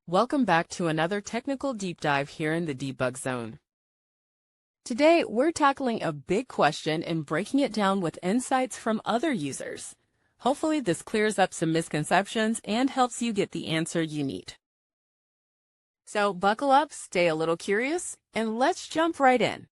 Welcome back to another technical deep dive here in the debug zone. Today, we're tackling a big question and breaking it down with insights from other users. Hopefully, this clears up some misconceptions and helps you get the answer you need. So buckle up, stay a little curious, and let's jump right in.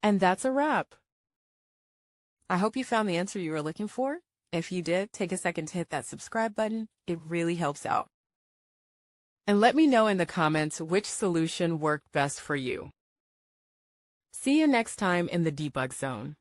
And that's a wrap. I hope you found the answer you were looking for. If you did, take a second to hit that subscribe button. It really helps out. And let me know in the comments which solution worked best for you. See you next time in the debug zone.